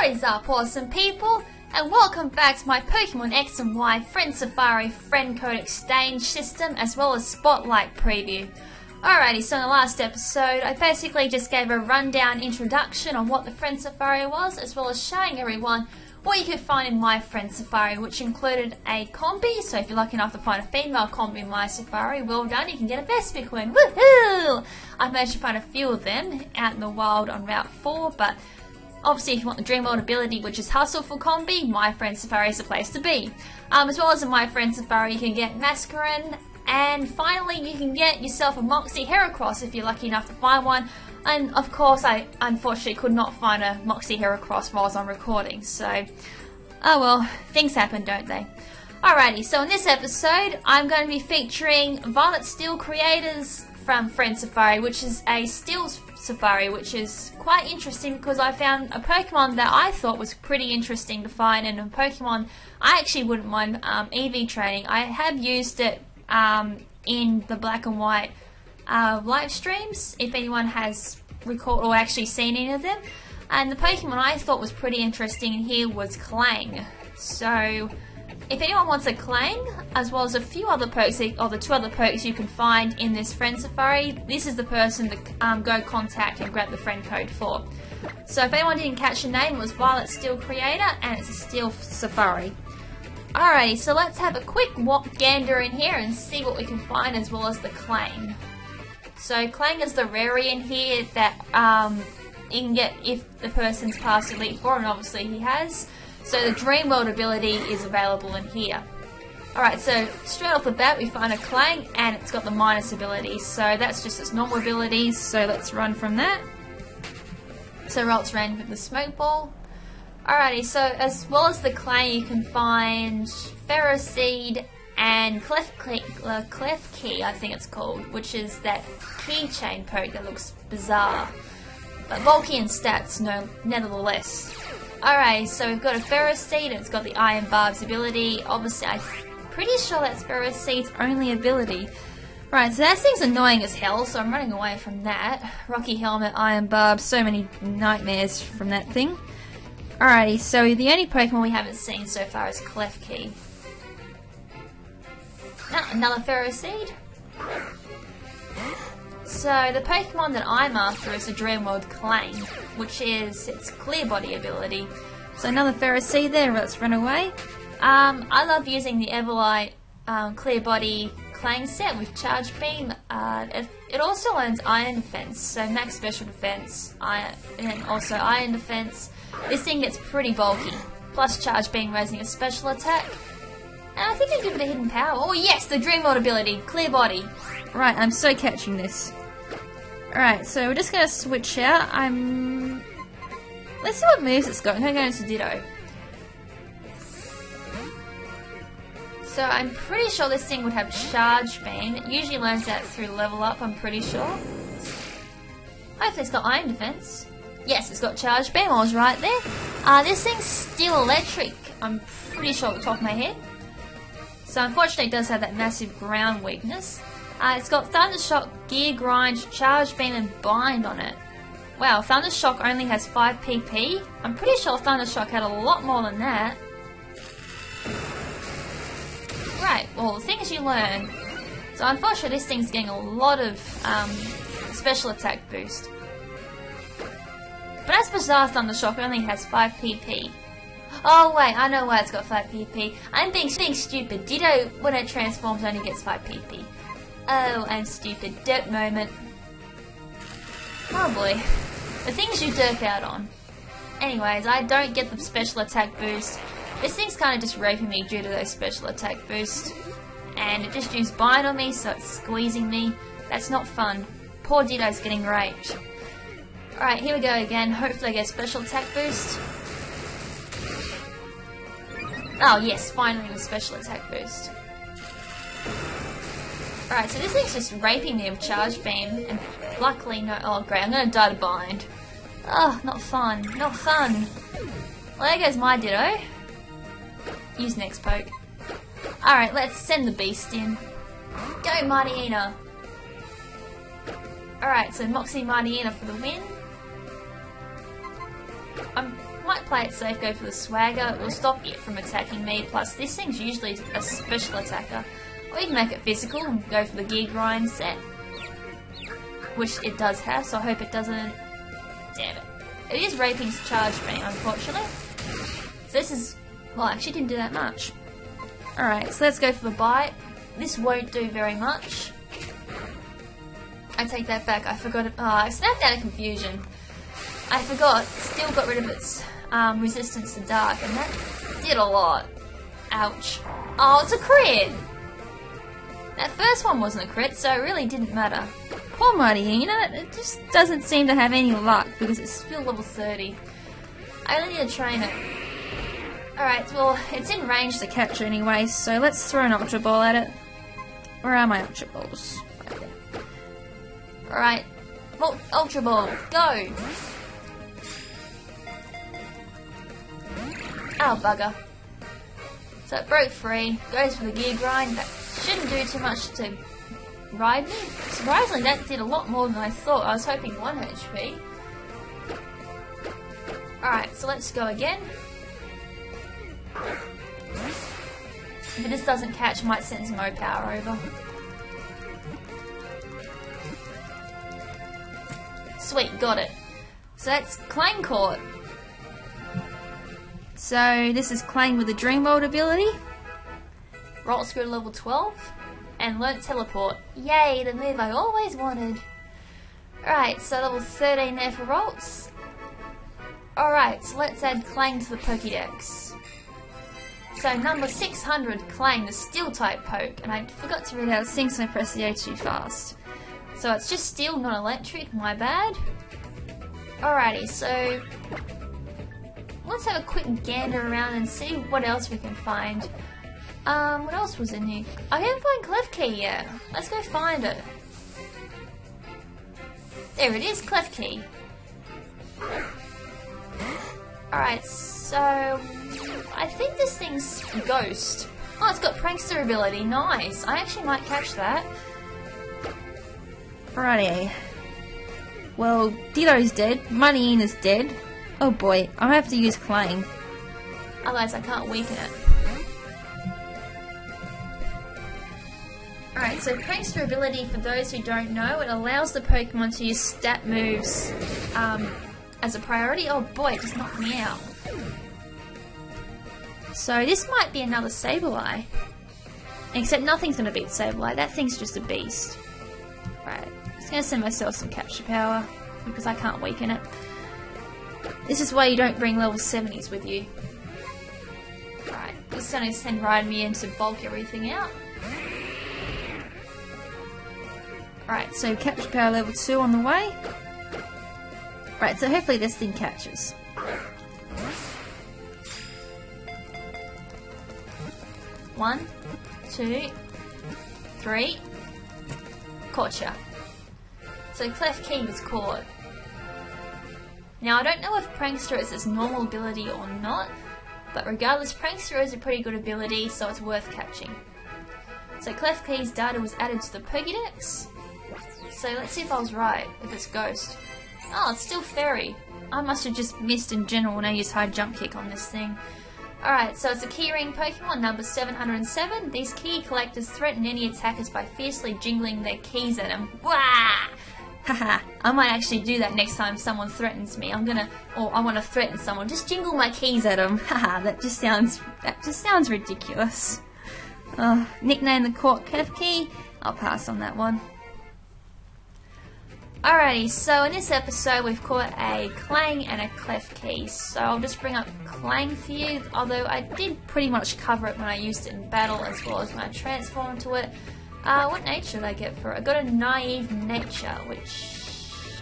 What is up, awesome people? And welcome back to my Pokemon X and Y Friend Safari Friend Code Exchange system as well as Spotlight preview. Alrighty, so in the last episode I basically just gave a rundown introduction on what the Friend Safari was, as well as showing everyone what you could find in my Friend Safari, which included a combi. So if you're lucky enough to find a female combi in my Safari, well done, you can get a Vespiq win. Woohoo! I've managed to find a few of them out in the wild on Route 4, but obviously if you want the Dream World ability, which is Hustle for combi, my Friend Safari is the place to be. As well as in my Friend Safari you can get Mascarin, and finally you can get yourself a Moxie Heracross if you're lucky enough to find one. And of course I unfortunately could not find a Moxie Heracross while I was on recording, so oh well, things happen, don't they? Alrighty, so in this episode I'm going to be featuring VioletStillCreator's from Friend Safari, which is a Steel Safari, which is quite interesting because I found a Pokemon that I thought was pretty interesting to find, and a Pokemon I actually wouldn't mind EV training. I have used it in the Black and White live streams, if anyone has recorded or actually seen any of them. And the Pokemon I thought was pretty interesting in here was Klang. So if anyone wants a Klang, as well as a few other pokes, or the two other pokes you can find in this Friend Safari, this is the person to go contact and grab the friend code for. So if anyone didn't catch the name, it was VioletStillCreator, and it's a Steel Safari. Alrighty, so let's have a quick gander in here and see what we can find, as well as the Klang. So Klang is the rare in here that you can get if the person's passed Elite Four, and obviously he has. So the Dream World ability is available in here. Alright, so straight off the bat we find a Klang, and it's got the minus ability, so that's just its normal abilities, so let's run from that. So Rolt's ran with the Smoke Ball. Alrighty, so as well as the Klang you can find Ferroseed and Klefki, I think it's called, which is that keychain poke that looks bizarre, but bulky in stats, nevertheless. Alright, so we've got a Ferroseed, and it's got the Iron Barb's ability. Obviously, I'm pretty sure that's Ferroseed's only ability. Right, so that thing's annoying as hell, so I'm running away from that. Rocky Helmet, Iron Barb, so many nightmares from that thing. Alrighty, so the only Pokemon we haven't seen so far is Klefki. Another Ferroseed. So the Pokemon that I'm after is the Dream World Klang, which is its Clear Body ability. So another Ferroseed there, let's run away. I love using the Everlight Clear Body Klang set with Charge Beam. It also learns Iron Defense, so max special defense, and also Iron Defense. This thing gets pretty bulky, plus Charge Beam raising a special attack. And I think I give it a hidden power. Oh yes, the Dream World ability, Clear Body. Right, I'm so catching this. Alright, so we're just going to switch out. Let's see what moves it's got. I'm going to go into Ditto. So I'm pretty sure this thing would have Charge Beam. It usually learns that through level up, I'm pretty sure. Hopefully it's got Iron Defense. Yes, it's got Charge Beam, I was right there. This thing's still electric, I'm pretty sure at the top of my head. So unfortunately it does have that massive ground weakness. It's got Thundershock, Gear Grind, Charge Beam and Bind on it. Wow, Thundershock only has 5 PP. I'm pretty sure Thundershock had a lot more than that. Right, well the things you learn. So unfortunately this thing's getting a lot of special attack boost. But that's bizarre, Thundershock only has 5 PP. Oh wait, I know why it's got 5 PP. I'm being stupid. Ditto, when it transforms, only gets 5 PP. Oh, I'm stupid. Dirt moment. Oh boy. The things you derp out on. Anyways, I don't get the special attack boost. This thing's kind of just raping me due to those special attack boosts. And it just used Bind on me, so it's squeezing me. That's not fun. Poor Ditto's getting raped. Alright, here we go again. Hopefully I get a special attack boost. Oh yes, finally a special attack boost. Alright, so this thing's just raping me with Charge Beam, and luckily no— oh great, I'm gonna die to Bind. Oh, not fun, not fun. Well, there goes my Ditto. Use next poke. Alright, let's send the beast in. Go Martiena! Alright, so Moxie Martiena for the win. I might play it safe, go for the swagger. It will stop it from attacking me. Plus, this thing's usually a special attacker. Or you can make it physical and go for the gear grind set, which it does have, so I hope it doesn't... Damn it. It is Raping's charge me, unfortunately. So this is... Well, I actually didn't do that much. Alright, so let's go for the bite. This won't do very much. I take that back, I forgot it. Oh, I snapped out of confusion. I forgot, still got rid of its resistance to dark, and that did a lot. Ouch. Oh, it's a crit! That first one wasn't a crit, so it really didn't matter. Poor Mighty, you know, it just doesn't seem to have any luck because it's still level 30. I only need to train it. Alright, well, it's in range to catch anyway, so let's throw an Ultra Ball at it. Where are my Ultra Balls? Right there. Alright, Ultra Ball, go! Oh, bugger. So it broke free, goes for the gear grind. That shouldn't do too much to ride me. Surprisingly, that did a lot more than I thought. I was hoping 1 HP. Alright, so let's go again. If this doesn't catch, might send some more power over. Sweet, got it. So that's Klang caught. So this is Klang with the Dream World ability. Rolls go to level 12. And learnt Teleport. Yay, the move I always wanted. Alright, so level 13 there for Rolts. Alright, so let's add Klang to the Pokedex. So number 600, Klang, the Steel type poke. And I forgot to read out Sync, so I pressed the A too fast. So it's just Steel, not Electric, my bad. Alrighty, so let's have a quick gander around and see what else we can find. What else was in here? I didn't find Klefki yet. Let's go find it. There it is, Klefki. Alright, so I think this thing's Ghost. Oh, it's got Prankster ability. Nice. I actually might catch that. Alrighty. Well, Ditto's dead. Money-In is dead. Oh boy, I have to use Klang. Otherwise I can't weaken it. Alright, so Prankster ability, for those who don't know, it allows the Pokemon to use stat moves as a priority. Oh boy, it just knocked me out. So this might be another Sableye. Except nothing's going to beat Sableye, that thing's just a beast. Right, I'm just going to send myself some capture power, because I can't weaken it. This is why you don't bring level 70s with you. Right, just going to send Ride-Me in to bulk everything out. Right, so capture power level 2 on the way. Right, so hopefully this thing catches. One, 2, 3. Caught ya. So Klefki was caught. Now I don't know if Prankster is its normal ability or not, but regardless, Prankster is a pretty good ability, so it's worth catching. So Klefki's data was added to the Pokedex. So let's see if I was right, if it's Ghost. Oh, it's still Fairy. I must have just missed in general when I used High Jump Kick on this thing. Alright, so it's a Keyring Pokemon, number 707. These key collectors threaten any attackers by fiercely jingling their keys at them. Wah! Haha, I might actually do that next time someone threatens me. I want to threaten someone. Just jingle my keys at them. Haha, that just sounds ridiculous. Nickname the court Klefki. I'll pass on that one. Alrighty, so in this episode we've caught a Klang and a Klefki, so I'll just bring up Klang for you, although I did pretty much cover it when I used it in battle as well as when I transformed to it. What nature did I get for it? I got a Naive Nature, which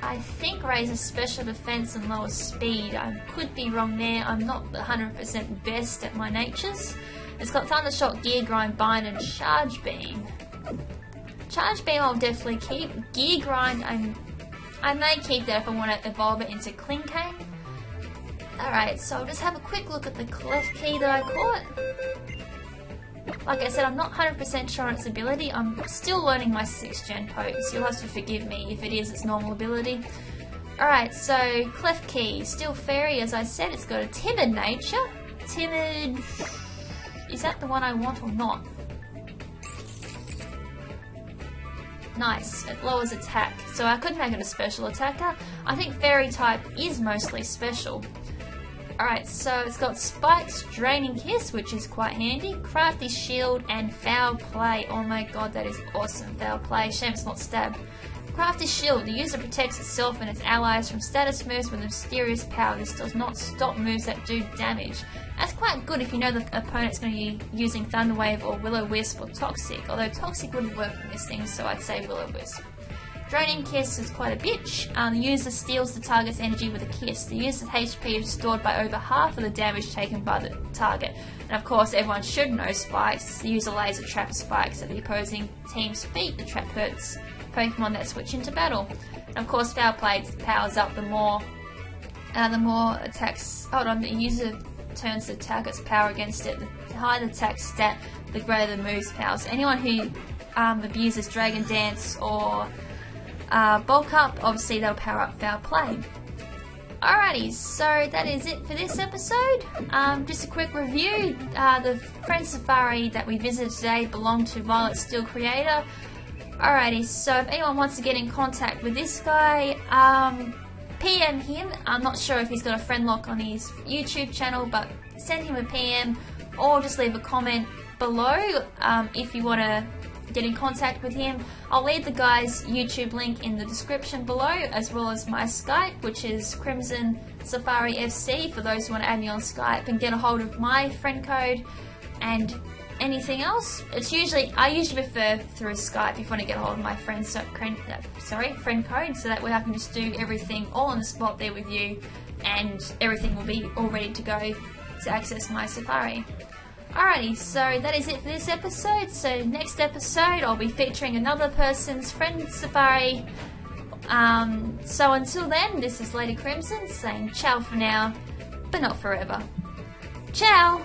I think raises special defense and lower speed. I could be wrong there, I'm not 100% best at my natures. It's got Thundershock, Gear Grind, Bind and Charge Beam. Charge Beam I'll definitely keep. Gear Grind, I may keep that if I want to evolve it into Klink. Alright, so I'll just have a quick look at the Klefki that I caught. Like I said, I'm not 100% sure on its ability. I'm still learning my 6th gen pokes. You'll have to forgive me if it is its normal ability. Alright, so Klefki, still fairy, as I said, it's got a timid nature. Timid... Is that the one I want or not? Nice, it lowers attack, so I could make it a special attacker. I think fairy type is mostly special. Alright, so it's got Spikes, Draining Kiss, which is quite handy, Crafty Shield, and Foul Play. Oh my god, that is awesome, Foul Play. Shame it's not Stab. Crafty Shield. The user protects itself and its allies from status moves with a mysterious power. This does not stop moves that do damage. That's quite good if you know the opponent's going to be using Thunder Wave or Will-O-Wisp or Toxic, although Toxic wouldn't work in this thing, so I'd say Will-O-Wisp. Draining Kiss is quite a bitch. The user steals the target's energy with a kiss. The user's HP is restored by over half of the damage taken by the target. And of course, everyone should know Spikes. The user lays a trap of spikes at the opposing team's feet. The trap hurts Pokemon that switch into battle. And of course, Foul Play powers up the more attacks. Hold on, the user turns the target's power against it. The higher the attack stat, the greater the move's power. So anyone who abuses Dragon Dance or Bulk Up, obviously they'll power up Foul Play. Alrighty, so that is it for this episode. Just a quick review. The Friend Safari that we visited today belonged to VioletStillCreator. Alrighty, so if anyone wants to get in contact with this guy, PM him. I'm not sure if he's got a friend lock on his YouTube channel, but send him a PM or just leave a comment below if you want to get in contact with him. I'll leave the guy's YouTube link in the description below, as well as my Skype, which is KrimZenSafariFC, for those who want to add me on Skype and get a hold of my friend code and anything else. I usually prefer through Skype if you want to get a hold of my friend code, so that way I can just do everything all on the spot there with you, and everything will be all ready to go to access my Safari. Alrighty, so that is it for this episode. So next episode I'll be featuring another person's Friend Safari. So until then, this is Lady KrimZen saying ciao for now, but not forever. Ciao!